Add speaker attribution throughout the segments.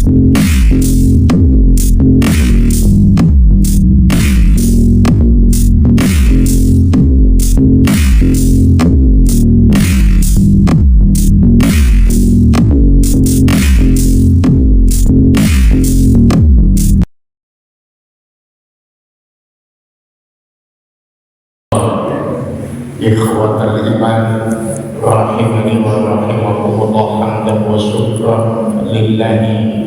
Speaker 1: Ikhwatal iman rahimani wa rahimakumullah, hamdan wa syukran lillahi,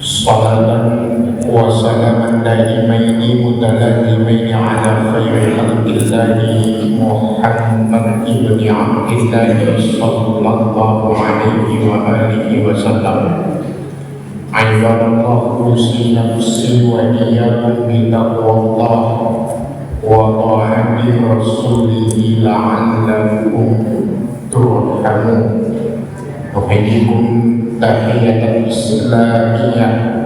Speaker 1: salatan wa salaman daimaini mutalazimaini ala khairi khalqillahi Muhammad ibni Abdillah sallallahu alaihi wa alihi wa sallam. Ayyadallah usi nafsi wa iyyakum bi taqwallah wa ta'ati rasulihi la'allakum turhamun. Nuhayyikum tahiyatan islamiyah.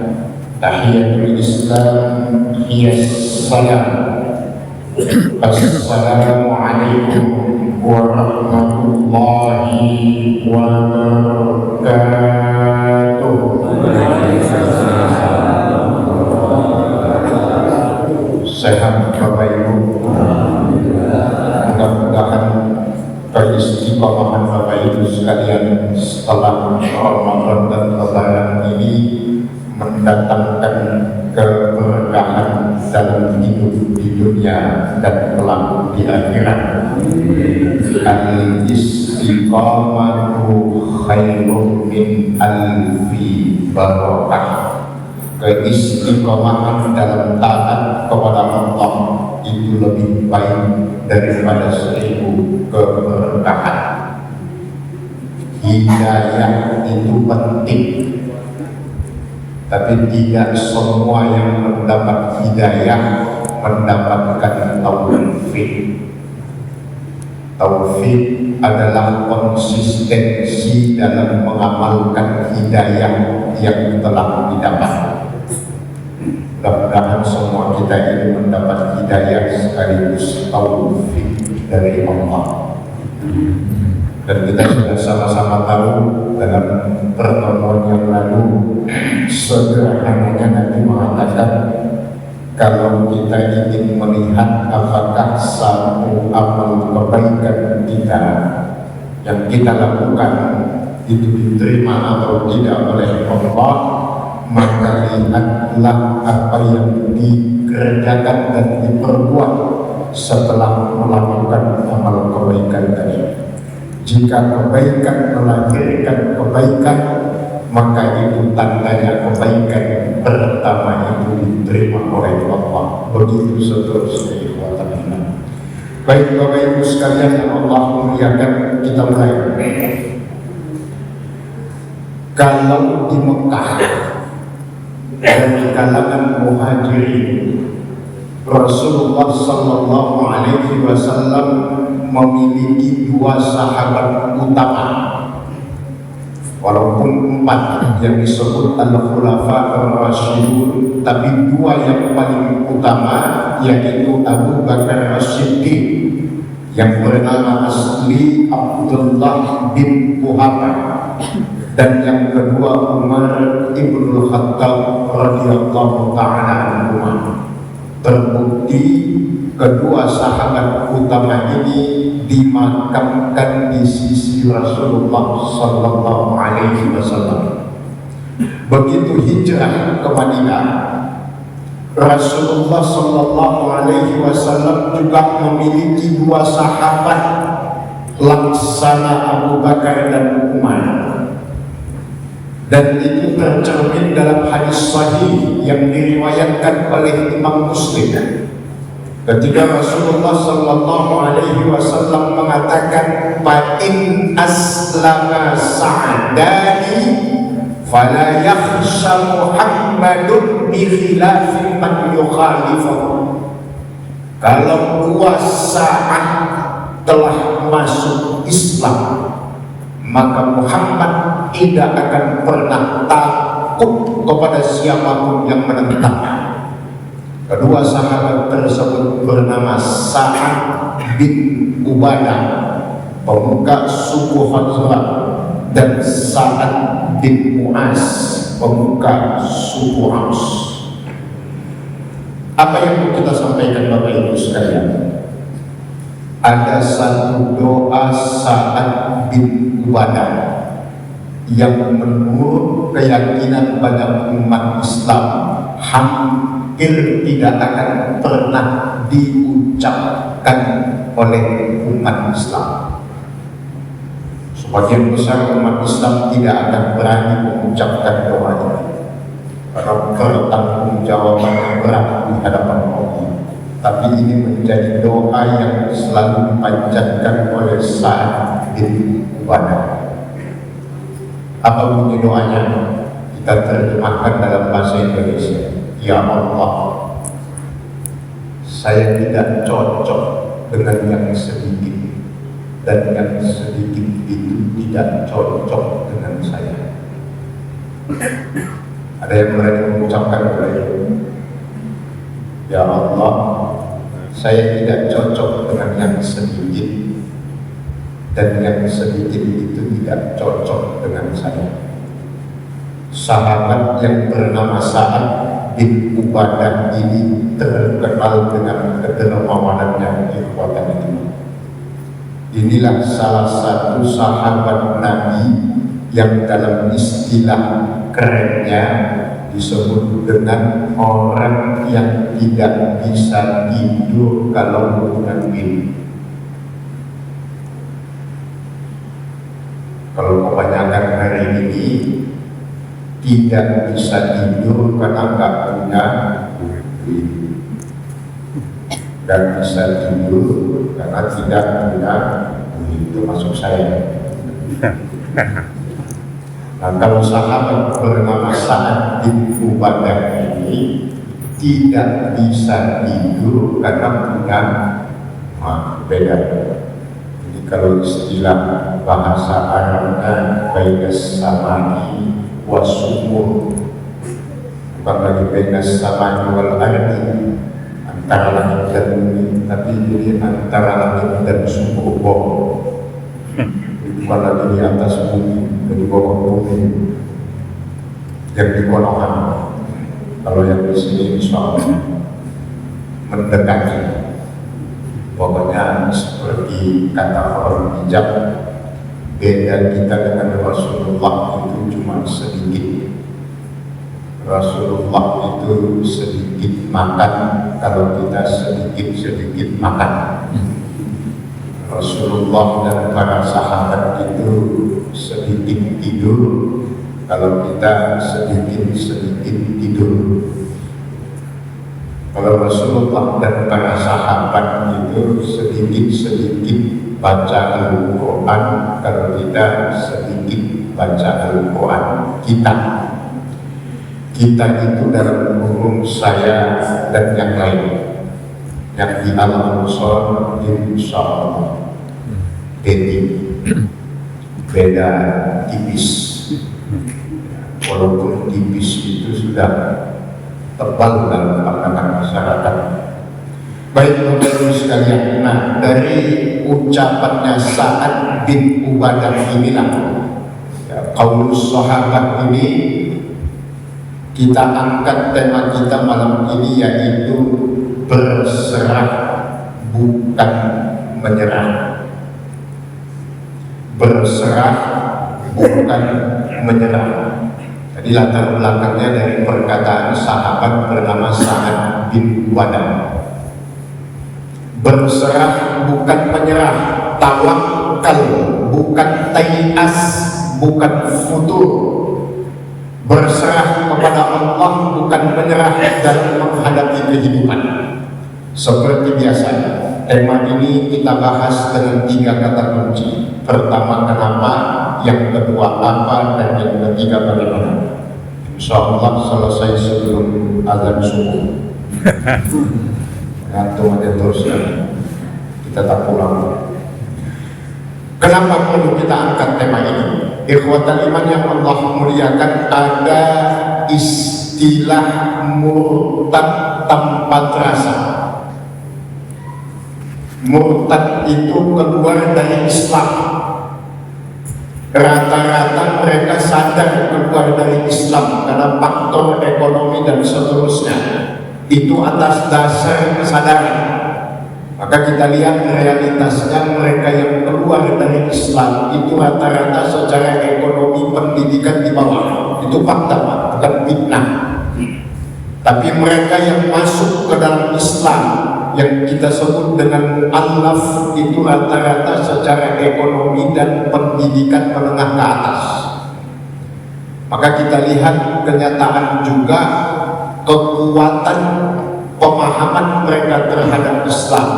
Speaker 1: Tahiyatul Islam hiya salam. Assalamu alaikum warahmatullahi wabarakatuh. Sehat Bapak Ibu, mudah-mudahan keistiqomahan Bapak Ibu sekalian setelah Ramadan dan Lebaran ini mendatangkan keberkahan dalam hidup di dunia dan kelak di akhirat. Al-istiqamatu khairun min alfi barakah. Keistiqomahan dalam taat kepada Allah itu lebih baik daripada 1000 keberkahan. Hidayah itu penting, tapi tidak semua yang mendapat hidayah mendapatkan taufik. Taufik adalah konsistensi dalam mengamalkan hidayah yang telah didapat. Mudah-mudahan semua kita ini mendapat hidayah sekaligus taufik dari Allah. Dan kita sudah sama-sama tahu dalam pertemuan yang lalu, sederhananya Nabi mengatakan, kalau kita ingin melihat apakah satu amal kebaikan kita yang kita lakukan itu diterima atau tidak oleh Allah, maka lihatlah apa yang dikerjakan dan diperbuat setelah melakukan amal kebaikan tadi. Jika kebaikan melahirkan kebaikan, maka itu tandanya kebaikan pertama itu diterima oleh Allah. Begitu seterusnya. Baik Bapak Ibu sekalian yang Allah muliakan, kita mulai. Kalau di Mekah dari kalangan muhajirin, Rasulullah sallallahu alaihi wasallam memiliki 2 sahabat utama, walaupun 4 yang disebut al-khulafa ar-rasyidun, tapi 2 yang paling utama yaitu Abu Bakar As-Siddiq yang bernama asli Abdullah bin Quhafa, dan yang kedua Umar ibn Khattab radhiyallahu ta'ala anhu. Terbukti kedua sahabat utama ini dimakamkan di sisi Rasulullah sallallahu alaihi wasallam. Begitu hijrah ke Madinah, Rasulullah sallallahu alaihi wasallam juga memiliki 2 sahabat laksana Abu Bakar dan Umar. Dan itu tercermin dalam hadis sahih yang diriwayatkan oleh Imam Muslim, ketika Rasulullah sallallahu alaihi wasallam mengatakan, "Fa in aslama sa'dani fala yakhsha Muhammadun bi khilafi man yukhalifahu." Kalau 2 saat telah masuk Islam, maka Muhammad tidak akan pernah takut kepada siapapun yang menentangnya. Kedua sahabat tersebut bernama Sa'ad bin Ubadah, pemuka suku Khazraj, dan Sa'ad bin Mu'az, pemuka suku Aus. Apa yang kita sampaikan Bapak Ibu sekalian? Ada satu doa Sa'ad bin Ubadah yang menurut keyakinan banyak umat Islam hampir tidak akan pernah diucapkan oleh umat Islam. Sebagian besar umat Islam tidak akan berani mengucapkan doa ini karena pertanggungjawabannya berat di hadapan Allah. Tapi ini menjadi doa yang selalu dipanjatkan oleh Sa'ad bin Ubadah. Apa bunyi doanya? Kita terjemahkan dalam bahasa Indonesia. Ya Allah, saya tidak cocok dengan yang sedikit, dan yang sedikit itu tidak cocok dengan saya. Ada yang berani mengucapkan itu? Ya Allah, saya tidak cocok dengan yang sedikit, dan yang sedikit itu tidak cocok dengan saya. Sahabat yang bernama Sa'ad bin Ubadah ini terkenal dengan kedermawanannya di kota ini. Inilah salah satu sahabat Nabi yang dalam istilah kerennya disebut dengan orang yang tidak bisa tidur kalau bukan mimpi. Kalau kebanyakan hari ini tidak bisa tidur karena nggak punya duit, dan bisa tidur karena tidak punya duit, itu masuk saya. Nah, kalau sahabat bernama Sa'ad bin Ubadah ini tidak bisa tidur karena punya beda. Jadi kalau istilah bahasa Arabnya bainas samai wasumur, bukan lagi bainas samai wal ardi, antara langit dan bumi, tapi jadi antara langit dan sumur bawah. Bukan lagi di atas bumi dan di bawah bumi yang di Konoha. Kalau yang di sini insya Allah mendekati. Pokoknya seperti kata orang bijak, beda kita dengan Rasulullah itu cuma sedikit. Rasulullah itu sedikit makan, kalau kita sedikit makan. Rasulullah dan para sahabat itu sedikit tidur, kalau kita sedikit tidur. Kalau Rasulullah dan para sahabat itu sedikit baca Al-Quran, kalau kita sedikit baca Al-Quran. Kita itu dalam umum saya dan yang lain yang di Al-Ansor insya Allah beda tipis, walaupun tipis itu sudah tebal dalam pandangan masyarakat. Baik Bapak Ibu sekalian, nah dari ucapannya Sa'ad bin Ubadah inilah qaulus sahabat ini kita angkat tema kita malam ini, yaitu berserah bukan menyerah. Berserah bukan menyerah. Jadi latar belakangnya dari perkataan sahabat bernama Sa'ad bin Ubadah. Berserah bukan menyerah, tawakal bukan tayas, bukan futur. Berserah kepada Allah bukan menyerah dalam menghadapi kehidupan. Seperti biasa, tema ini kita bahas dengan 3 kata kunci. Pertama kenapa, yang kedua apa, dan yang ketiga bagaimana. Insya Allah selesai sebelum azan subuh. Ngantung aja terus kan, kita tak pulang. Kenapa perlu kita angkat tema ini? Ikhwatal iman yang Allah muliakan, ada istilah murtad tanpa terasa. Murtad itu keluar dari Islam. rata-rata mereka sadar keluar dari Islam karena faktor ekonomi dan seterusnya, itu atas dasar kesadaran. Maka kita lihat realitasnya, mereka yang keluar dari Islam itu rata-rata secara ekonomi pendidikan di bawah. Itu fakta, bukan fitnah. Tapi mereka yang masuk ke dalam Islam, yang kita sebut dengan alaf, itu rata-rata secara ekonomi dan pendidikan menengah ke atas. Maka kita lihat kenyataan juga kekuatan pemahaman mereka terhadap Islam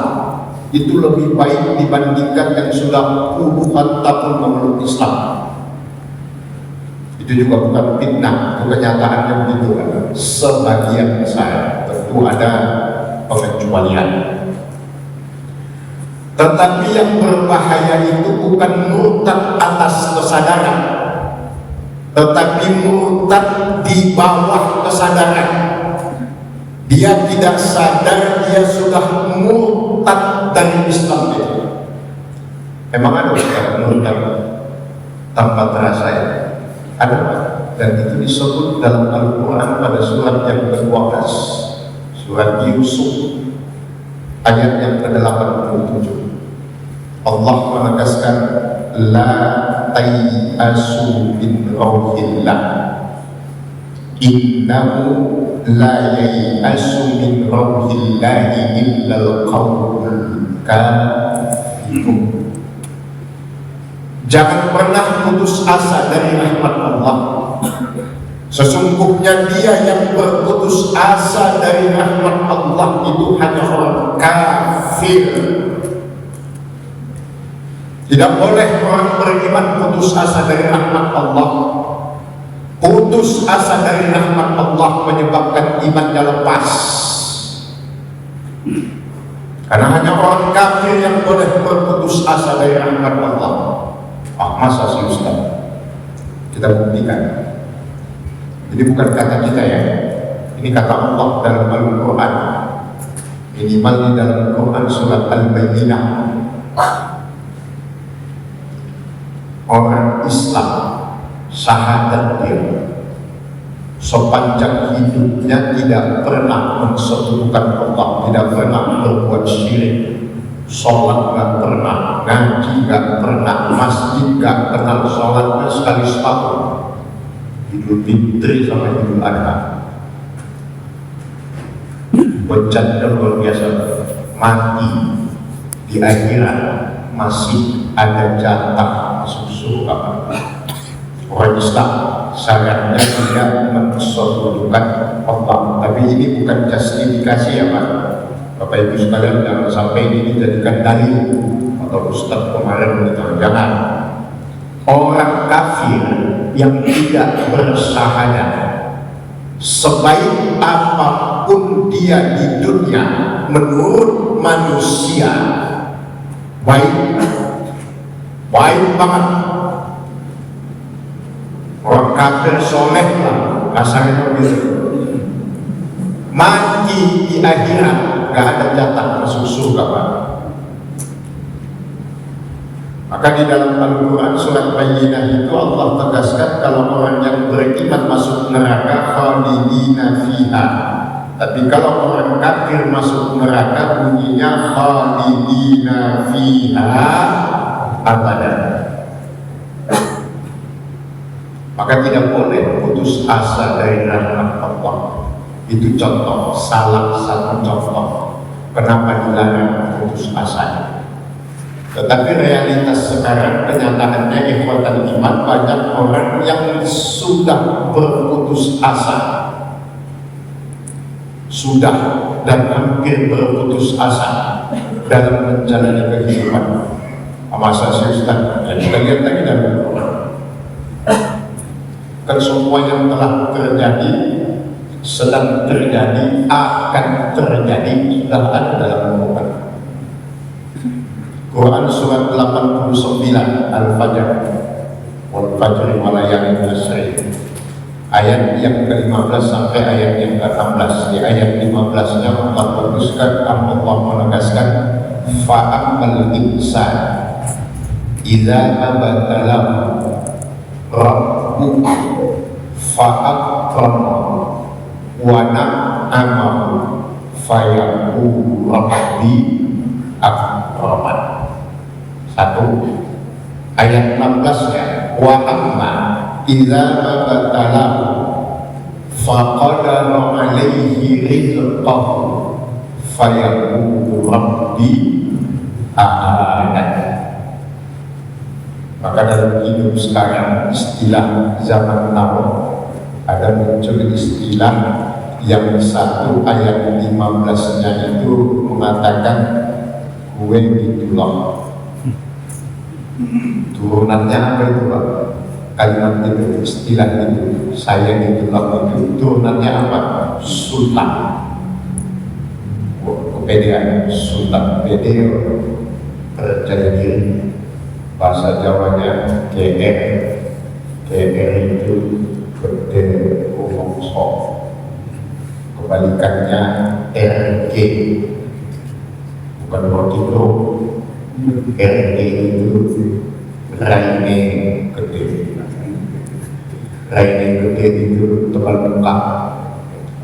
Speaker 1: itu lebih baik dibandingkan yang sudah puluhan tahun memeluk Islam. Itu juga bukan fitnah, itu kenyataannya begitu. Sebagian besar, tentu ada pengecualian. Tetapi yang berbahaya itu bukan murtad atas kesadaran, tetapi murtad di bawah kesadaran. Dia tidak sadar dia sudah murtad dari Islam itu. Emang ada murtad tanpa terasa ya? Ada, dan itu disebut dalam Al-Quran pada surat yang ke-12, surat Yusuf ayat yang ke-87. Allah menegaskan la tayasu min rauhillah innahu la yayasu min rauhillahi illal qawmul kafirun. Jangan pernah putus asa dari rahmat Allah. Sesungguhnya dia yang berputus asa dari rahmat Allah itu hanya orang kafir. Tidak boleh orang beriman putus asa dari rahmat Allah. Putus asa dari rahmat Allah menyebabkan imannya lepas. Karena hanya orang kafir yang boleh berputus asa dari rahmat Allah. Masa sih Ustaz? Kita buktikan. Jadi bukan kata kita ya, ini kata Allah dalam Al-Quran. Minimal di dalam Al-Quran surat Al-Bayyinah. Orang Islam syahadat dia sepanjang hidupnya tidak pernah mensekutukan Allah, tidak pernah berbuat syirik, sholat gak pernah, ngaji gak pernah, masjid gak kenal sholatnya sekali setahun, Idul Fitri sama Idul Adha. Bencana luar biasa, mati di akhirat masih ada jatah masuk surga. Orang Islam syaratnya tidak mensekutukan Allah, tapi ini bukan justifikasi ya Pak. Bapak Ibu sekalian, jangan sampai ini dijadikan dalil atau Ustaz kemarin begitu. Jangan. Orang kafir yang tidak bersyahadat, sebaik apapun dia di dunia menurut manusia, baik banget. Orang kafir soleh lah, kasarnya begitu. Mati di akhirat gak ada jatah masuk surga Pak. Maka di dalam Al-Quran surat Bayyinah itu Allah tegaskan kalau orang yang beriman masuk neraka khalidina fiha. Tapi kalau orang kafir masuk neraka bunyinya khalidina fiha abadan. Maka tidak boleh putus asa dari rahmat Allah. Itu contoh, salah satu contoh kenapa dilarang putus asa. Tetapi realitas sekarang kenyataannya ikhwatan iman, banyak orang yang sudah berputus asa, sudah dan hampir berputus asa dalam menjalani kehidupan. Masa sih Ustaz? Ya, kita lihat lagi dalam Al-Quran. Kan semua yang telah terjadi, sedang terjadi, akan terjadi, sudah ada dalam Al-Quran. Quran surat 89 Al-Fajr, wal fajri wa layalin ashr, ayat yang ke-15 sampai ayat yang ke-16. Di ayat 15-nya Allah menuliskan, Allah menegaskan, fa'amal insan idza abatalahu Rabbu fa'akramahu wa na'amahu fayaqulu rabbi akraman. Satu, ayat 16-nya, wa amma idza mabtalahu faqadara alaihi rizqahu fayaqulu rabbi ahadan. Maka dalam hidup sekarang, istilah zaman now, ada muncul istilah yang satu ayat 15-nya itu mengatakan gue gitulah. Turunannya apa itu Pak? Kalimat itu, istilah itu, saya gitulah itu, turunannya apa? Sultan. Kepedean, sultan, pede, percaya diri. Bahasa Jawanya GR. GR itu gede, umum sok. Kebalikannya RG, bukan roti group. RG itu Raine gede. Raine gede itu tebal muka,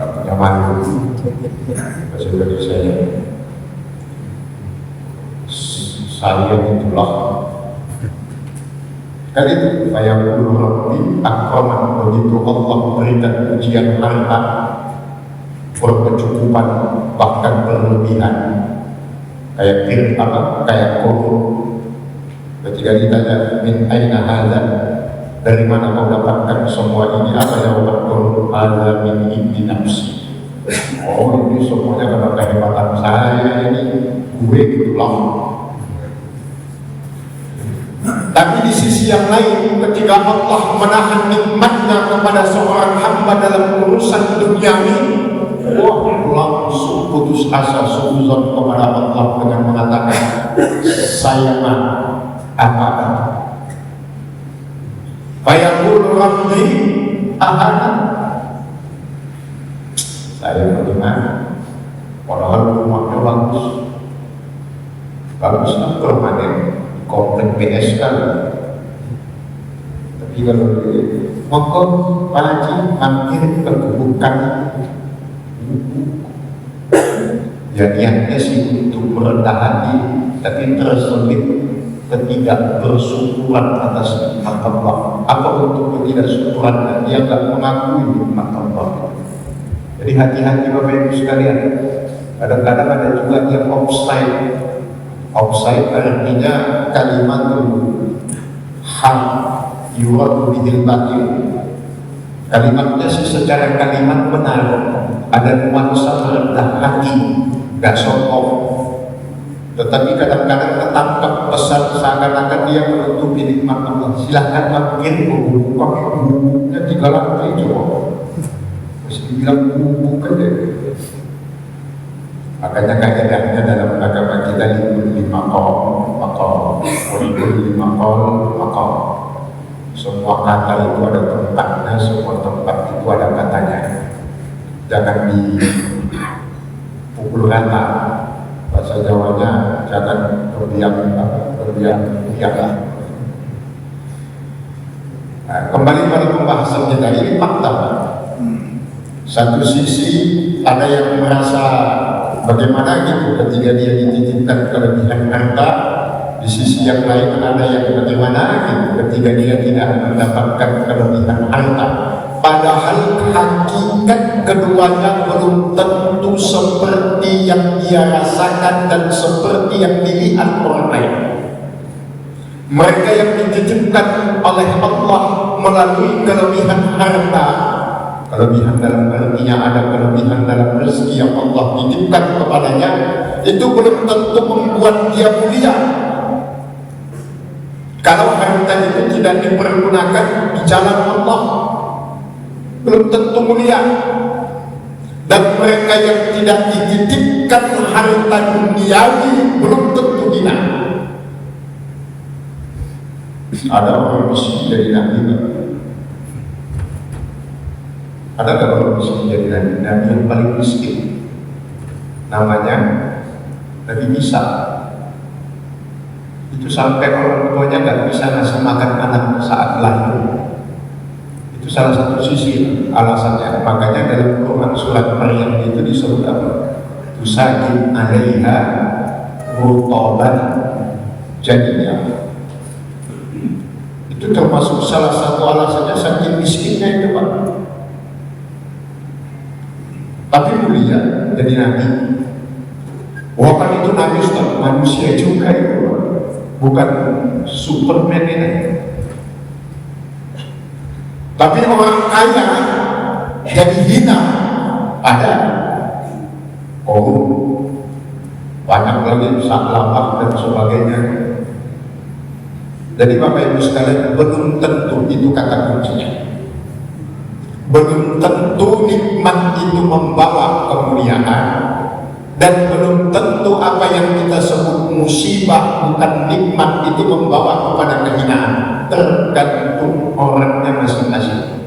Speaker 1: punya malu. Bahasa Indonesia nya saya itulah. Kali itu fayaqulu rabbi akraman, begitu Allah berikan ujian harta, berkecukupan, bahkan berlebihan, kayak kayak korup. Ketika ditanya min aina hadza, dari mana kau dapatkan semua ini? Apa jawaban korup? Hadza min indi nafsi. Oh, ini semuanya karena kehebatan saya ini, gue gitulah. Tapi di sisi yang lain, ketika Allah menahan nikmatnya kepada seorang hamba dalam urusan duniawi, langsung putus asa, suzon kepada Allah dengan mengatakan, saya mah apa-apa. Fayaqulu rabbi ahadan. Saya bagaimana? Padahal rumahnya bagus permanen, komplek PS kan. Tapi kalau maka Pak Haji hampir kebukan ya niatnya sih untuk merendah hati, tapi terselip ketidakbersyukuran atas nikmat Allah. Apa untuk ketidaksyukuran? Dia nggak mengakui nikmat Allah. Jadi hati-hati Bapak Ibu sekalian. Kadang-kadang ada juga yang offside. Offside artinya kalimat hal yuradu bihil batil. Kalimatnya secara kalimat benar, ada nuansa rendah hati, gak sombong. Tetapi kadang-kadang ketangkap pesan seakan-akan dia menutupi nikmat Allah. Silahkan makin bubukannya 3 lantai coba. Mesti dibilang bubukan deh. Makanya kaidahnya dalam agama kita lima maqam. Semua kata itu ada tempatnya, semua tempat itu ada katanya. Jangan dipukul rata. Bahasa Jawanya jangan berbiang. Nah, kembali pada pembahasan kita ini fakta. Satu sisi ada yang merasa bagaimana gitu ketika dia dititipkan kelebihan harta, di sisi yang lain ada yang bagaimana gitu ketika dia tidak mendapatkan kelebihan harta. Padahal hakikat keduanya belum tentu seperti yang dia rasakan dan seperti yang dilihat orang lain. Mereka yang dititipkan oleh Allah melalui kelebihan harta, kelebihan dalam artinya ada kelebihan dalam rezeki yang Allah titipkan kepadanya, itu belum tentu membuat dia mulia. Kalau harta itu tidak dipergunakan di jalan Allah, belum tentu mulia. Dan mereka yang tidak dititipkan harta duniawi belum tentu hina. Ada orang miskin jadi nabi? Ada nggak orang miskin jadi nabi? Nabi yang paling miskin namanya Nabi Isa. Itu sampai orang tuanya nggak bisa ngasih makan anak saat lahir. salah satu sisi alasannya. Makanya dalam Quran surat Maryam itu disebut apa? Tusajib alaiha rutoban jadinya. Itu termasuk salah satu alasannya saking miskinnya itu Pak. Tapi mulia jadi nabi. Walaupun itu nabi Ustaz, manusia juga itu Pak. Bukan Superman ini. Tapi orang kaya jadi hina ada. Banyak lagi saklabah dan sebagainya. Jadi Bapak Ibu sekalian, belum tentu itu kata kuncinya. Belum tentu nikmat itu membawa kemuliaan, dan belum tentu apa yang kita sebut musibah bukan nikmat itu membawa kepada kehinaan. Tergantung orangnya masing-masing.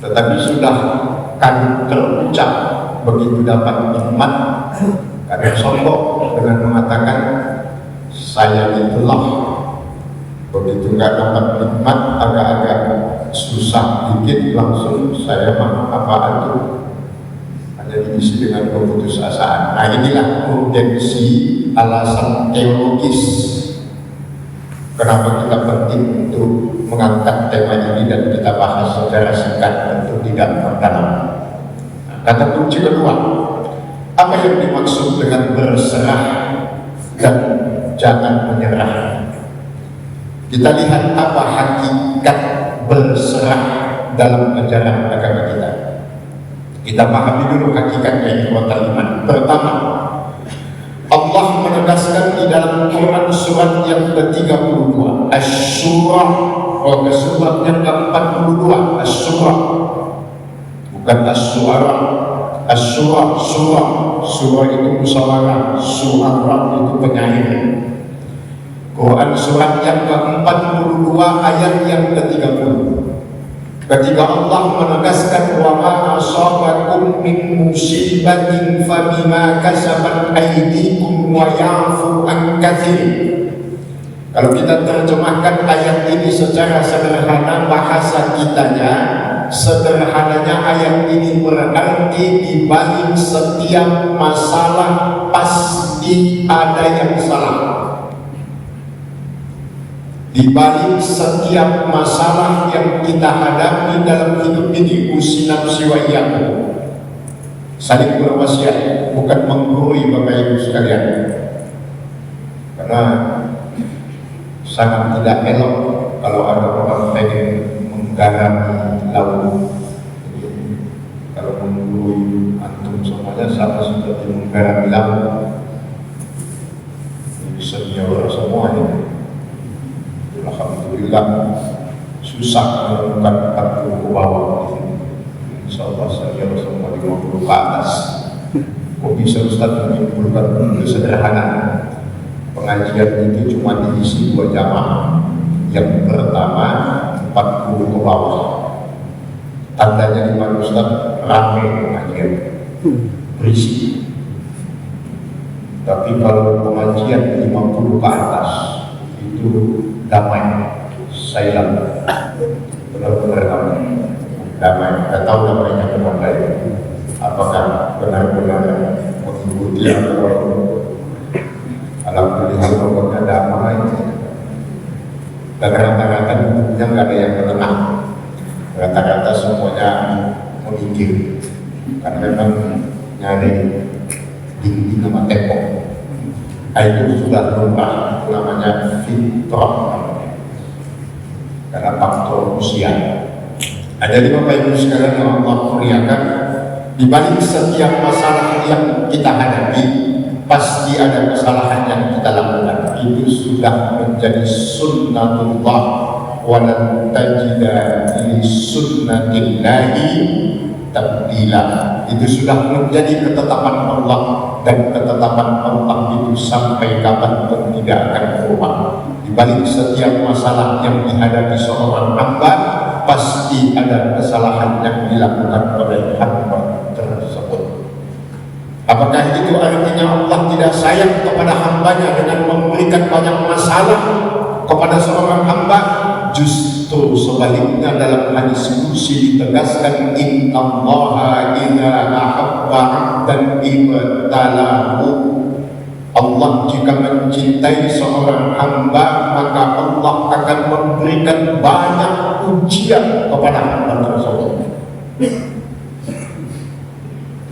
Speaker 1: Tetapi sudah kan terucap begitu dapat nikmat, kadang sombong dengan mengatakan saya itulah. Begitu nggak dapat nikmat, agak-agak susah dikit langsung saya mah apaan tuh, hanya diisi dengan keputusasaan. Nah inilah urgensi alasan teologis kenapa kita penting untuk mengangkat tema ini dan kita bahas secara singkat untuk tidak mendalam. Kata kunci kedua, apa yang dimaksud dengan berserah dan jangan menyerah? Kita lihat apa hakikat berserah dalam ajaran agama kita. Kita pahami dulu hakikatnya ikhwatal iman. Pertama, Allah menegaskan di dalam Quran surat yang ke-32 Asy-Syura, surat yang ke-42 Asy-Syura, bukan Asy-Syu'ara. Asy-Syura, surah itu musyawarah, Syu'ara itu penyair. Quran surat yang ke-42 ayat yang ke-30, ketika Allah menegaskan wa ma asabakum min musibatin fabima kasabat aydikum wa ya'fu an katsir. Kalau kita terjemahkan ayat ini secara sederhana, bahasa kitanya sederhananya ayat ini berarti di balik setiap masalah pasti ada yang salah. Di balik setiap masalah yang kita hadapi dalam hidup ini, usi nafsi wa iyyakum, saling berwasiat, bukan menggurui Bapak Ibu sekalian, karena sangat tidak elok kalau ada orang pengen menggarami laut. Kalau menggurui antum semuanya sama seperti menggarami laut, senior semua ini. Alhamdulillah susah menemukan 40 ke bawah. InsyaAllah saya semua 50 ke atas. Kok bisa Ustaz menyimpulkan sederhana? Pengajian itu cuma diisi 2 jamaah. Yang pertama 40 ke bawah. Tandanya di mana Ustaz? Ramai pengajian, berisi. Tapi kalau pengajian 50 ke atas itu damai, silent, benar-benar damai. Tidak tahu damainya kemana ya. Apakah benar-benar mengikuti atau alhamdulillah pokoknya damai. Dan rata-rata yang nggak ada yang menengah, rata-rata semuanya menginggir, karena memang nyari dinding sama tembok. Itu sudah lumrah, namanya fitrah, karena faktor usia. Ada 5 Bapak Ibu sekalian yang Allah muliakan, di balik setiap masalah yang kita hadapi pasti ada kesalahan yang kita lakukan. Itu sudah menjadi sunnatullah, walan tajida li sunnatillahi tabdila. Itu sudah menjadi ketetapan Allah, dan ketetapan Allah itu sampai kapanpun tidak akan berubah. Di balik setiap masalah yang dihadapi seorang hamba pasti ada kesalahan yang dilakukan oleh hamba tersebut. Apakah itu artinya Allah tidak sayang kepada hambanya dengan memberikan banyak masalah kepada seorang hamba? justru sebaliknya dalam hadis qudsi ditegaskan innallaha idza ahabba 'abdan ibtalahu. Allah jika mencintai seorang hamba, maka Allah akan memberikan banyak ujian kepada hamba tersebut.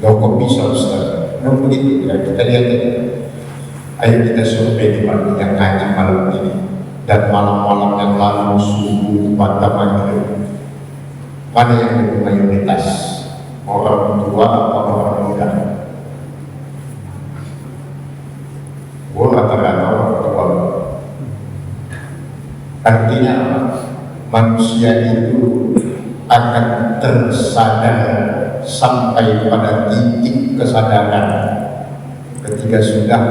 Speaker 1: Loh kok bisa Ustaz? Memang begitu ya, kita lihat ya. Ayo kita survei di pagi yang ngaji malam ini dan malam-malam yang lalu subuh pada maghrib. Mana yang lebih mayoritas? Orang tua atau orang muda? Rata-rata orang tua. Artinya manusia itu akan tersadar sampai pada titik kesadaran ketika sudah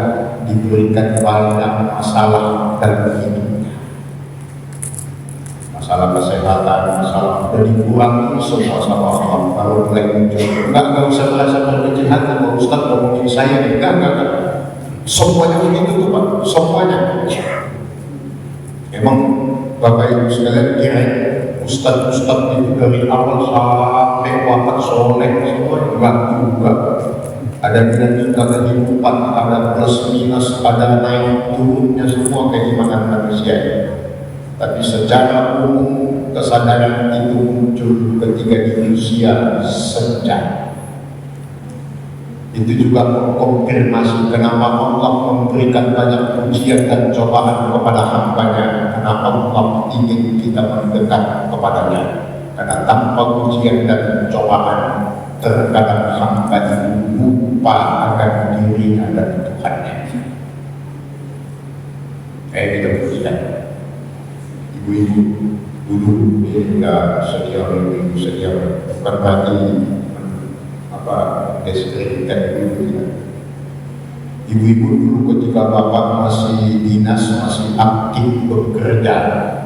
Speaker 1: diberikan banyak masalah dalam hidupnya, masalah kesehatan, masalah udah dikurangi semua sama Allah. Kalau mulai muncul, nggak usah merasa berkecil hati, Pak Ustaz ngomongin saya, enggak. Semuanya begitu tuh Pak, semuanya. Emang Bapak Ibu sekalian kira Ustaz-Ustaz itu dari awal sampai wafat soleh semua enggak juga. Ada dinamika kehidupan, ada plus minus, ada naik turunnya semua keimanan manusia. Tapi secara umum kesadaran itu muncul ketika di usia senja. Itu juga mengkonfirmasi kenapa Allah memberikan banyak ujian dan cobaan kepada hambanya, karena Allah ingin kita mendekat kepadanya. Karena tanpa ujian dan cobaan, terkadang hamba itu lupa akan dirinya dan Tuhannya. Kita berusaha. Ibu-ibu dulu enggak sedia ibu sedia, bukan berarti diskreditkan dulu. Ibu-ibu dulu ketika bapak masih dinas, masih aktif bekerja,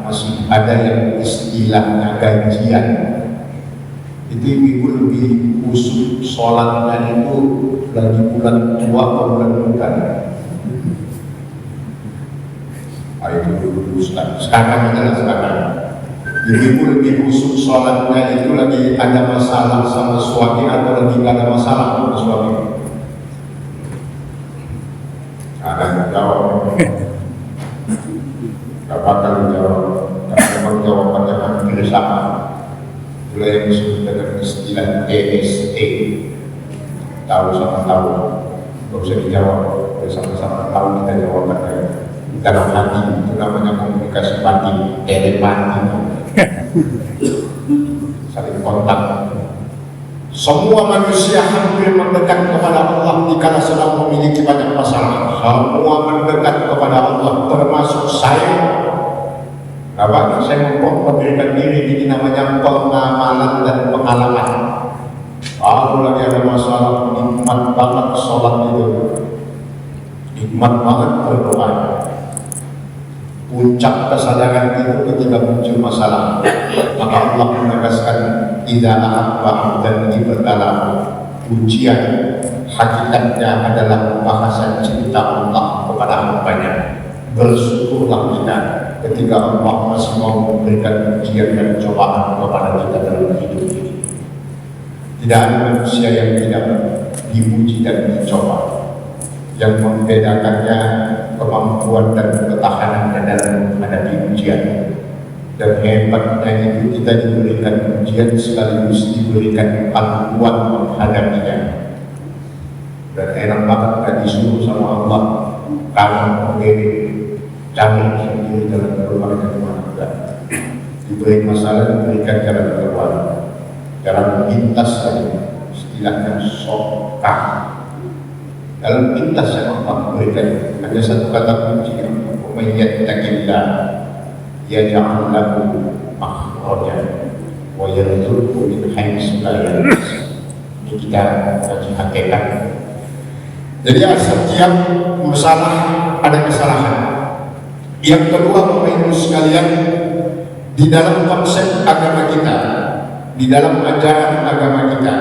Speaker 1: masih ada yang istilahnya gajian, itu ibu-ibu lebih khusyuk sholatnya itu lagi bulan tua atau bulan muda. Itu dulu sekarang adalah sekarang. Ibu-ibu lebih khusyuk sholatnya itu lagi ada masalah sama suami atau lagi gak ada masalah sama suami? Ada jawab. Gak bakal jawab, karena memang jawabannya hampir sama. Itulah yang disebut dengan istilah EST, tahu sama tahu. Gak usah dijawab, sama-sama tahu kita jawabannya. Dalam hati itu namanya komunikasi batin, telepati. Saling kontak. Semua manusia hampir mendekat kepada Allah dikala sedang memiliki banyak masalah. Semua mendekat kepada Allah, termasuk saya. Apa? Saya memberikan diri ini namanya pengamalan dan pengalaman. Kalau lagi ada masalah, nikmat banget sholat itu, nikmat banget berdoa. Puncak kesadaran itu ketika muncul masalah, maka Allah menegaskan tidak ahabba dan ibtalahu. Ujian hakikatnya adalah bahasan cinta Allah kepada hambanya. Bersyukurlah kita ketika Allah masih mau memberikan ujian dan cobaan kepada kita dalam hidup ini. Tidak ada manusia yang tidak diuji dan dicoba. Yang membedakannya kemampuan dan ketahanannya dalam menghadapi ujian. Dan hebatnya itu kita diberikan ujian sekaligus diberikan panduan menghadapinya. Dan enak banget gak disuruh sama Allah kanan kiri, cari sendiri jalan keluarnya kemana. Diberi masalah, diberikan jalan keluar, jalan pintas tadi, istilahnya sokah. Dalam pintas yang Allah berikan ada satu kata kunci, "Umayyattaqillah yaj'al lahu makhraja wa yarzuqhu min haitsu la yahtasib." Ini kita kaji hakikat. Jadi setiap masalah ada kesalahan. Yang kedua, Bapak Ibu sekalian, di dalam konsep agama kita, di dalam ajaran agama kita,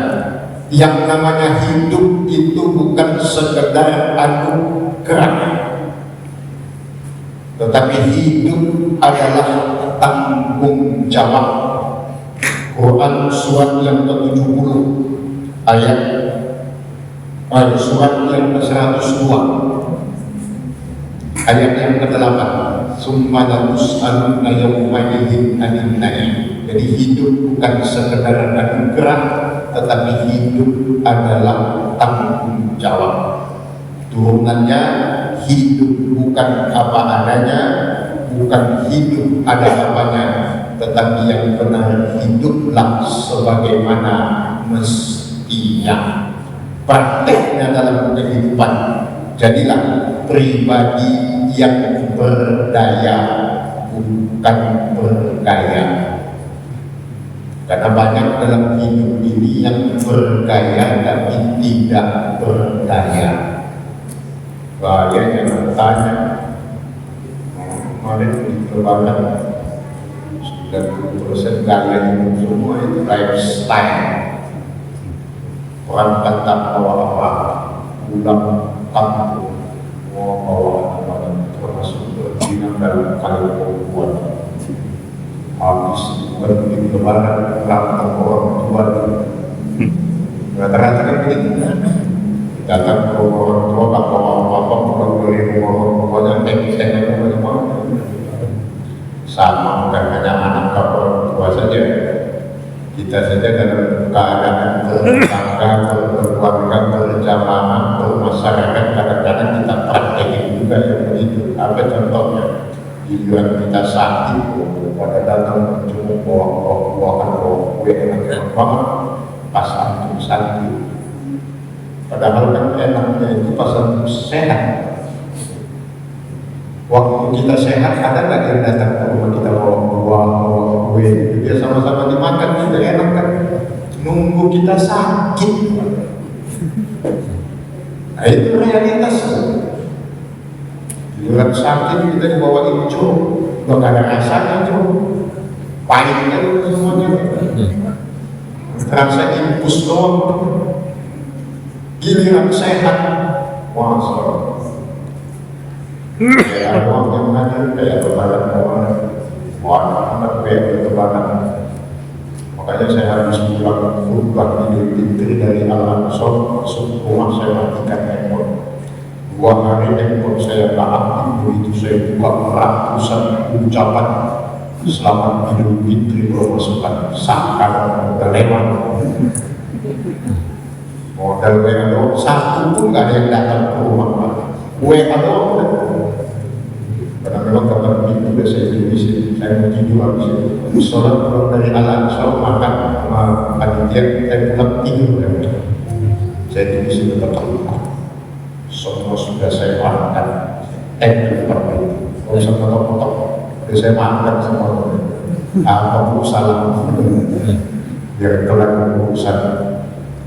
Speaker 1: yang namanya hidup itu bukan sekedar anugerah, tetapi hidup adalah bertanggung jawab. Quran surat yang ke-70 ayat surat yang ke-102 ayat yang ke-8, summa latus'alunna yawma idzin 'anil na'im. Jadi hidup bukan sekedar anugerah, tetapi hidup adalah tanggung jawab. Turunannya hidup bukan apa adanya, bukan hidup ada apanya, tetapi yang benar hiduplah sebagaimana mestinya. Prakteknya dalam kehidupan, jadilah pribadi yang berdaya, bukan bergaya. Karena banyak dalam hidup ini yang bergaya tapi tidak berdaya. Gayanya bertanya, kemarin di Lebaran 90% gaya itu semua itu lifestyle. Orang tetap bawa apa, pulang kampung, mau bawa apa, termasuk berjina dalam kali perempuan. Habis di Lebaran datang orang tua, rata-rata kan begitu. Datang ke orang tua, tak bawa apa-apa, bukan beli orang tuanya, saya sama, bukan hanya anak orang tua saja. Kita saja dalam keadaan bertangga, berkeluarga, berjamaah, bermasyarakat, kadang-kadang kita praktekin juga yang begitu. Apa contohnya? Giliran kita sakit, pada datang menjemput bawa kue enak banget, pas antum sakit. Padahal kan enaknya itu pas antum sehat. Waktu kita sehat, ada nggak yang datang ke rumah kita bawa kue? Dia sama-sama dimakan, sudah enak kan? Nunggu kita sakit. Nah itu realitas. Giliran sakit kita dibawain hijau, nggak ada rasanya hijau, pahitnya itu semuanya. Terasa impus doang. Giliran sehat, wah kayak orang yang hadir, kayak Lebaran kawan, anak kayak Lebaran. Makanya saya harus pulang khutbah Idul Fitri dari Al-Aqsa, masuk rumah saya matikan handphone. 2 hari handphone saya tak aktif, begitu saya buka ratusan ucapan selamat Idul Fitri berpasukan sakar udah lewat. Modal WA satu pun nggak ada yang datang ke rumah. WA doang. Karena memang kabar itu udah saya tulis, saya mau tidur habis itu. Sholat pulang dari Al-Aqsa, makan sama panitia, saya pulang tidur kan. Saya tulis itu tetap lupa. Semua sudah saya makan, tempel pada itu. Kalau saya potong-potong, saya makan semua. Apa salah? Biar kelar urusan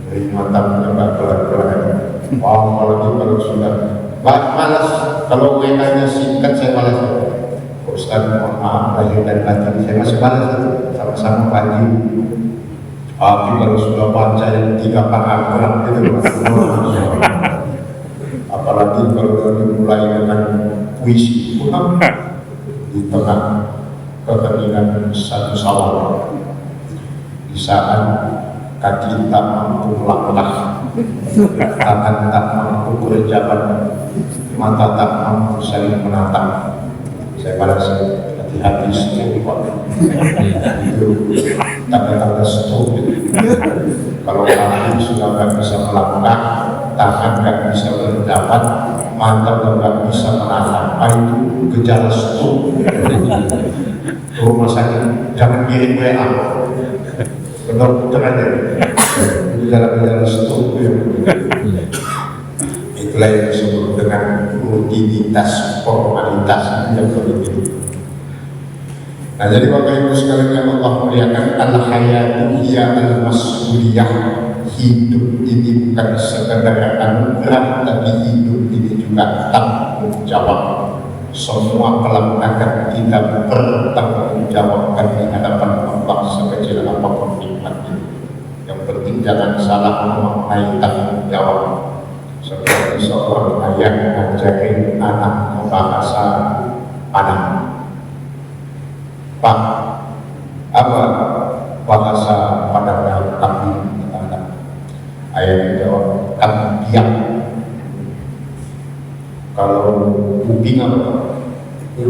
Speaker 1: terima tamunya nggak kelar-kelar. Wah, apalagi kalau sudah malas, kalau WA-nya singkat saya malas. Ustaz, mohon maaf lahir dan batin, saya masih malas itu, sama-sama pagi. Tapi kalau sudah baca yang 3 paragraf itu, apalagi kalau dimulai dengan puisi, di tengah keheningan satu sawal, di saat kaki tak mampu melangkah, tangan tak mampu berjabat, mata tak mampu saling menatap. Saya balas hati-hati stroke. Itu tanda-tanda stroke. Kalau kaki sudah nggak bisa melangkah, tangan nggak bisa berjabat, mata nggak bisa menatap, itu gejala stroke. Rumah sakit jangan kirim WA ke dokter aja. Gejala-gejala stroke itulah yang disebut dengan rutinitas, formalitas yang begitu. Nah, jadi Bapak Ibu sekalian yang Allah muliakan, al-hayatu hiya al-mas'uliyah. Hidup ini bukan sekedar anugerah, tapi hidup ini juga tanggung jawab. Semua kelemahan kita bertanggung jawabkan di hadapan Allah sekecil apapun nikmat ini. Yang penting jangan salah memaknai tanggung jawab. Seperti seorang ayah ngajarin anak bahasa anak, Pak,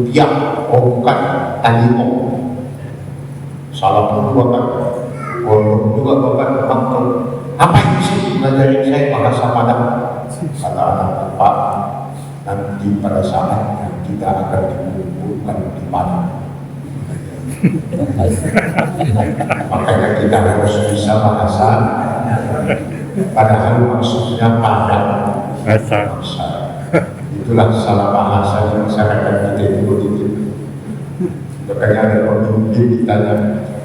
Speaker 1: tiang, oh bukan, talimo. Salah kedua kan, bodoh juga bapak mantap. Apa itu sih ngajarin saya bahasa Padang? Kata anak Pak, nanti pada saatnya kita akan dikumpulkan di Padang. Makanya kita harus bisa bahasa, padahal maksudnya Padang. Itulah salah bahasa di masyarakat kita itu begitu. Makanya ada pemimpin ditanya,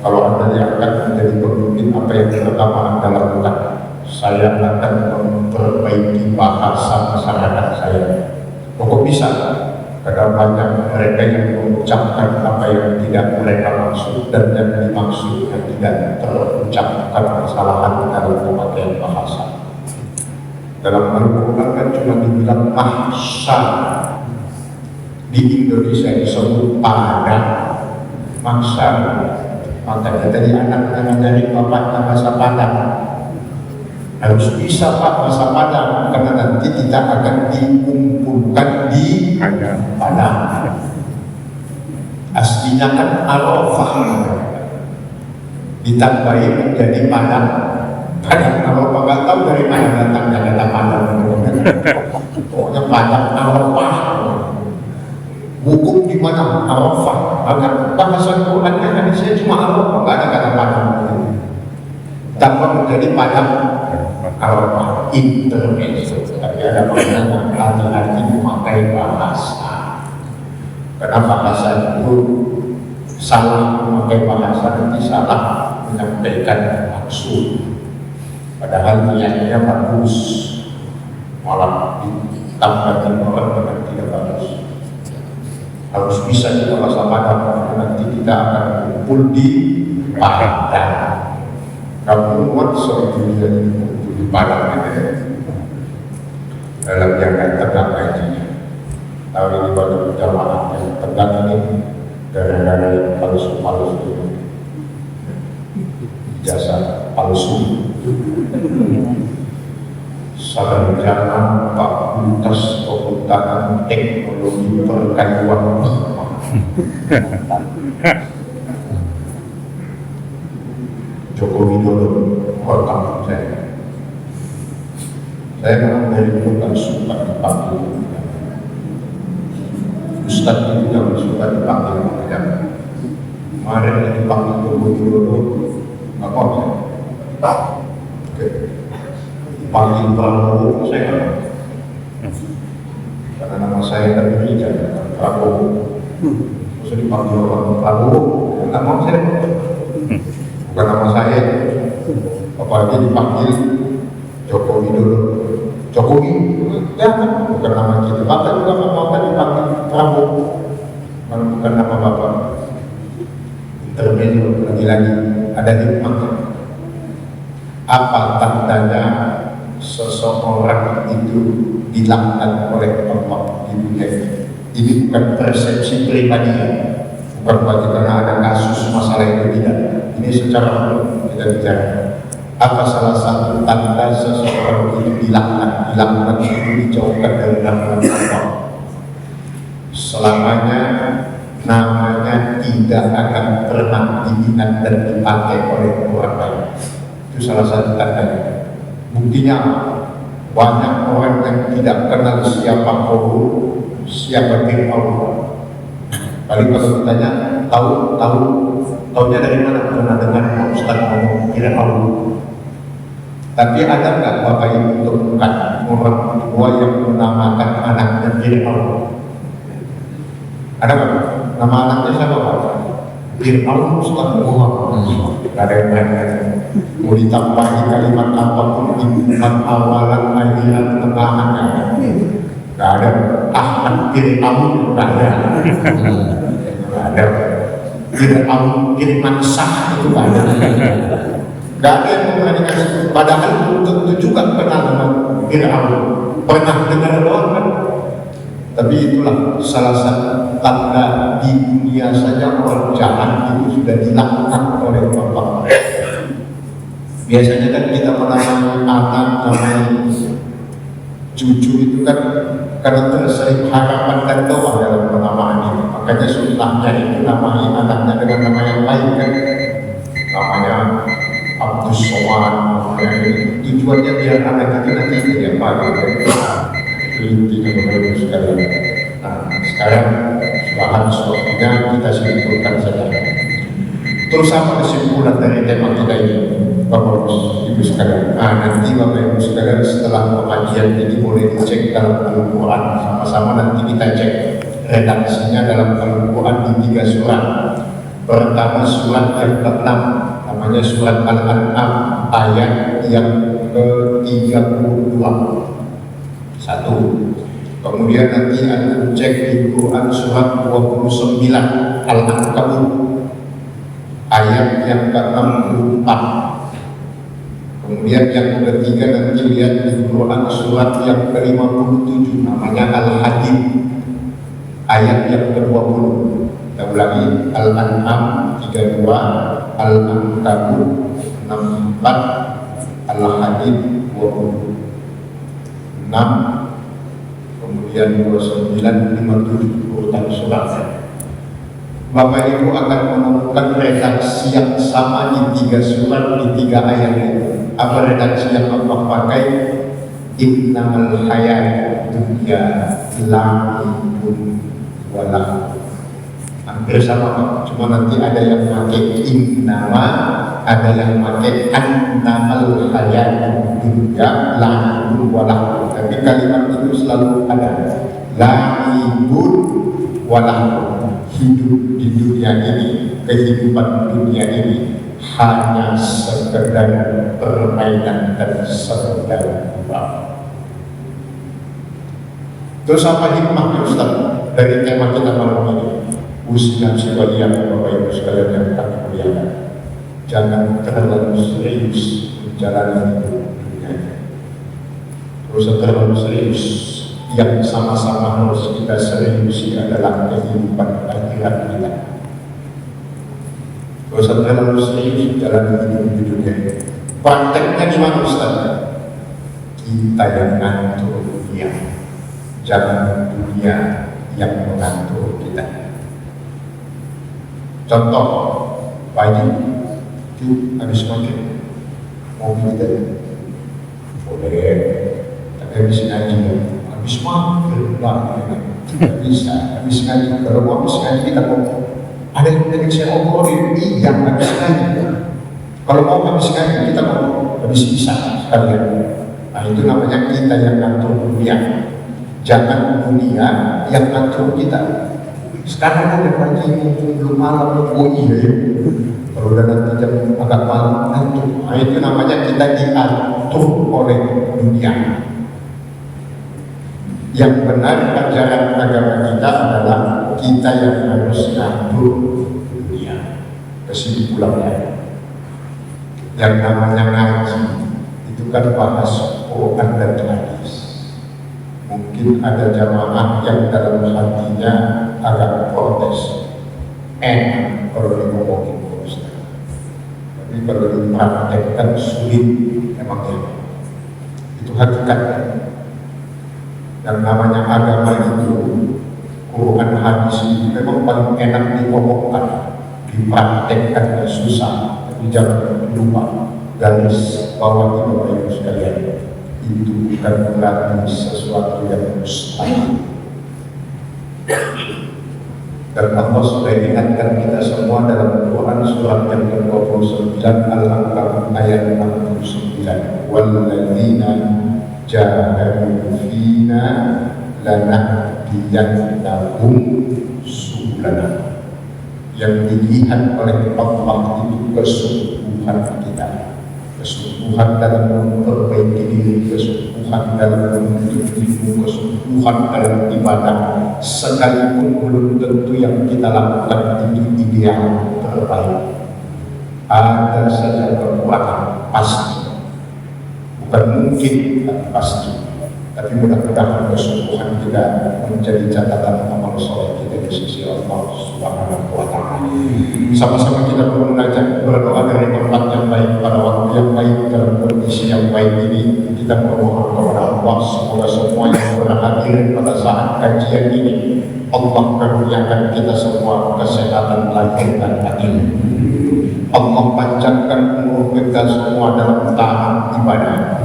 Speaker 1: kalau Anda diangkat menjadi pemimpin, apa yang pertama Anda lakukan? Saya akan memperbaiki bahasa masyarakat saya. Kok bisa? Karena banyak mereka yang mengucapkan apa yang tidak mereka maksud, dan yang dimaksud yang tidak terucapkan kesalahan dalam pemakaian bahasa. Dalam Al-Quran kan cuma dibilang mahsyar. Di Indonesia disebut Padang, mahsyar. Makanya tadi anaknya ngajari bapaknya bahasa Padang. Harus bisa Pak bahasa Padang, karena nanti kita akan dikumpulkan di Padang. Aslinya kan Arafah, ditambahin menjadi Padang. Padang Arafah, nggak tahu dari mana datangnya kata Padang. Pokoknya Padang Arafah. Hukum di mana? Arafah. Agar bahasa Qurannya hadisnya cuma Arafah, nggak ada kata Padang. Tambah menjadi Padang Arafah, intermezzo. Tapi ada pengenangan hati-hati memakai bahasa. Karena bahasa itu salah memakai bahasa, nanti salah menyampaikan maksud. Padahal niatnya bagus, malah ditambahkan orang dengan tidak bagus. Harus bisa kita bahasa Padang, karena nanti kita akan kumpul di Padang. Kamu muat soal dunia ini di Padang ini dalam jangka tegak gajinya. Tahun ini pada jamaah yang tegak ini gara-gara yang palsu-palsu itu, jasa palsu. Sarjana Fakultas Kehutanan Teknologi Perkayuan. Joko Widodo rekam saya. Saya memang dari dulu kan suka dipanggil. Ustaz itu jangan suka dipanggil macam. Kemarin yang dipanggil Joko Widodo, apa saya? Dipanggil Prabowo, saya kan. Karena nama saya kan Rijal, Prabowo. Terus dipanggil orang Prabowo, nggak mau saya. Bukan nama saya, apalagi dipanggil Joko Widodo. Jokowi, jangan, bukan nama kita. Bapak juga nggak mau kan dipanggil Prabowo, bukan nama bapak. Intermezzo lagi-lagi ada hikmahnya. Apa tandanya seseorang itu dilaknat oleh Allah di dunia ini? Ini bukan persepsi pribadi, bukan berarti karena ada kasus masalah itu, tidak. Ini secara umum kita bicara. Apa salah satu tanda seseorang itu dilaknat itu dijauhkan dari rahmat Allah? Selamanya namanya tidak akan pernah diingat dan dipakai oleh orang lain. Itu salah satu tandanya. Buktinya banyak orang yang tidak kenal siapa Korun, siapa Fir'aun. Paling kalau ditanya tahunya dari mana? Pernah dengar Ustaz ngomong Fir'aun. Tapi ada nggak Bapak Ibu temukan orang tua yang menamakan anaknya Fir'aun? Ada nggak? Nama anaknya siapa Pak? Fir'aun Ustaz Muhammad. Ada yang lain. Mau ditambahi kalimat apapun, ibuman awalan akhiran tengahannya. Nggak ada. Ahmad Fir'aun nggak ada. Nggak ada. Fir'aun Firman sah itu nggak ada. Nggak ada yang mengatakan. Padahal belum tentu juga pernah dengan Fir'aun. Pernah dengar doang kan? Tapi itulah salah satu tanda di dunia saja orang jahat itu sudah dilaknat oleh Allah. Biasanya kan kita menamai anak, namai cucu itu kan karena tersering harapan dan doa dalam penamaan ini. Makanya sunnahnya itu namai anaknya dengan nama yang baik kan, namanya Abdus Somad, namanya tujuannya biar anak itu nanti jadi apa gitu kan. Itu intinya Bapak Ibu sekalian. Nah sekarang sudah habis waktunya, kita simpulkan saja. Terus apa kesimpulan dari tema kita ini Bapak Ibu sekalian? Nah nanti Bapak Ibu sekalian setelah pengajian ini boleh dicek dalam Al-Quran, sama-sama nanti kita cek redaksinya dalam Al-Quran di 3 surat. Pertama surat yang ke-6, namanya surat Al-An'am, ayat yang ke-32. 1. Kemudian nanti Anda cek di Quran surat 29 Al-Ankabut ayat yang ke-64. Kemudian yang ketiga nanti lihat di Quran surat yang ke-57, namanya Al-Hadid ayat yang ke-20. Kita ulangi, Al-An'am 32, Al-Ankabut 64, Al-Hadid 26, kemudian 29, 57 urutan surat. Bapak Ibu akan menemukan redaksi yang sama di 3 surat, di 3 ayat itu. Apa redaksi yang Allah pakai? Innamal hayat dunya la'ibun walah. Hampir sama, cuma nanti ada yang pakai innama, ada yang pakai annamal hayat dunya la'ibun walah. Tapi kalimat itu selalu ada, la'ibun walah. Hidup di dunia ini, kehidupan dunia ini hanya sekedar permainan dan sekedar hiburan. Terus apa hikmahnya Ustaz dari tema kita malam ini? Usia sekalian Bapak Ibu sekalian yang kami muliakan, jangan terlalu serius menjalani hidup dunia ini. Terus terlalu serius. Yang sama-sama harus kita seriusi adalah kehidupan akhirat kita. Kalau saya terlalu serius jalan hidup di dunia ini, prakteknya di mana Ustaz? Kita yang ngatur dunia, jangan dunia yang mengatur kita. Contoh, pagi itu habis makan mobil kita boleh, tapi habis ngaji habis makan, tidak bisa. Habis ngaji, kalau mau habis ngaji kita ngomong. Ada yang dari saya ngobrolin, iya habis ngaji. Kalau mau habis ngaji kita ngomong, habis bisa sekalian. Nah itu namanya kita yang ngatur dunia. Jangan dunia yang ngatur kita. Sekarang ada pagi mumpung belum malam, oh iya ya. Kalau udah nanti jam agak malam ngantuk. Nah itu namanya kita diatur oleh dunia. Yang benar ajaran agama kita adalah kita yang harus ngatur dunia. Kesimpulannya, yang namanya ngaji itu kan bahas Quran dan hadis. Mungkin ada jamaah yang dalam hatinya agak protes, enak kalau ngomongin Ustaz, tapi kalau dipraktekkan sulit emangnya. Itu hakikatnya. Yang namanya agama itu, Quran hadis itu memang paling enak diomongkan, dipraktekkan susah. Tapi jangan lupa garis bawah Bapak Ibu sekalian, itu bukan berarti sesuatu yang mustahil. Dan Allah sudah ingatkan kita semua dalam Quran surat yang ke-29 Al-Ankabut ayat 69, walladzina jahadu fina lanahdiyannahum subulana. Yang dilihat oleh Allah itu kesungguhan kita, kesungguhan dalam memperbaiki diri, kesungguhan dalam menuntut ilmu, kesungguhan dalam ibadah, sekalipun belum tentu yang kita lakukan itu ideal terbaik. Ada saja kekurangan pasti, bukan mungkin tapi pasti. Tapi mudah-mudahan kesungguhan kita menjadi catatan amal soleh kita di sisi Allah Subhanahu wa Ta'ala. Sama-sama kita berdoa dari tempat yang baik pada waktu yang baik dalam kondisi yang baik ini. Kita berdoa kepada Allah semoga semua yang berhadir pada saat kajian ini Allah karuniakan kita semua kesehatan lahir dan batin. Allah panjangkan umur kita semua dalam taat ibadah.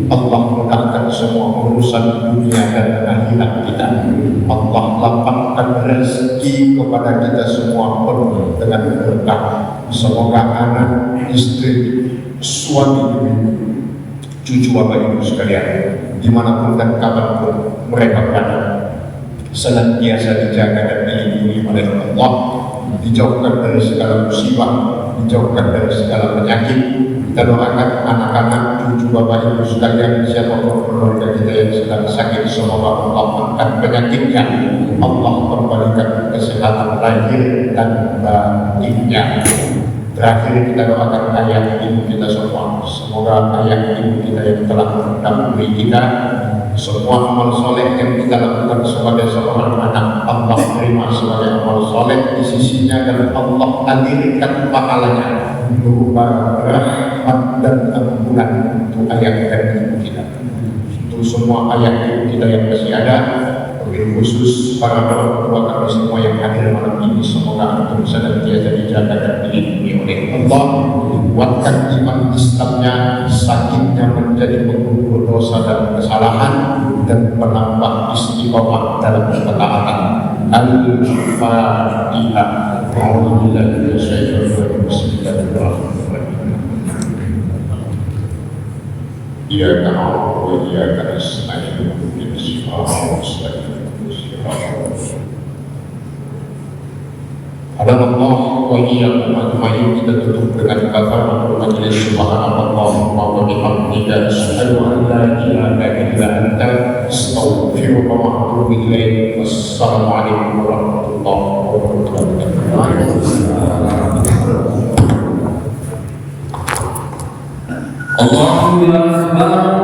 Speaker 1: Allah mudahkan semua urusan dunia dan akhirat kita. Allah lapangkan rezeki kepada kita semua penuh dengan berkah. Semoga anak, istri, suami, cucu Bapak Ibu sekalian, dimanapun dan kapanpun mereka berada, senantiasa dijaga dan dilindungi oleh Allah, dijauhkan dari segala musibah, dijauhkan dari segala penyakit. Kita doakan anak-anak, cucu Bapak Ibu sekalian, siapapun keluarga kita yang sedang sakit, semoga Allah angkat penyakitnya, Allah kembalikan kesehatan lahir dan batinnya. Terakhir kita doakan ayah ibu kita semua, semoga ayah ibu kita yang telah mendahului kita, semua amal soleh yang kita lakukan sebagai seorang anak, Allah terima sebagai amal soleh di sisinya, dan Allah hadirkan pahalanya berupa rahmat dan ampunan untuk ayah dan ibu kita. Untuk semua ayah ibu kita yang masih ada, khusus para orang tua kami semua yang hadir malam ini, semoga antum senantiasa dijaga dan dilindungi oleh Allah, kuatkan iman Islamnya, sakitnya menjadi pengukur dosa dan kesalahan, dan penambah istiqomah dalam ketaatan. Al-Fatihah. Iyyaka na'budu wa iyyaka nasta'in. Ihdinas siratal mustaqim. Allah wa iyyakum ajma'in. Kita tutup dengan kafaratul majlis. Subhanallahumma wa bihamdika, asyhadu an la ilaha illa anta, astaghfiruka wa atubu ilaik. Wassalamualaikum warahmatullahi wabarakatuh. Allahu Akbar.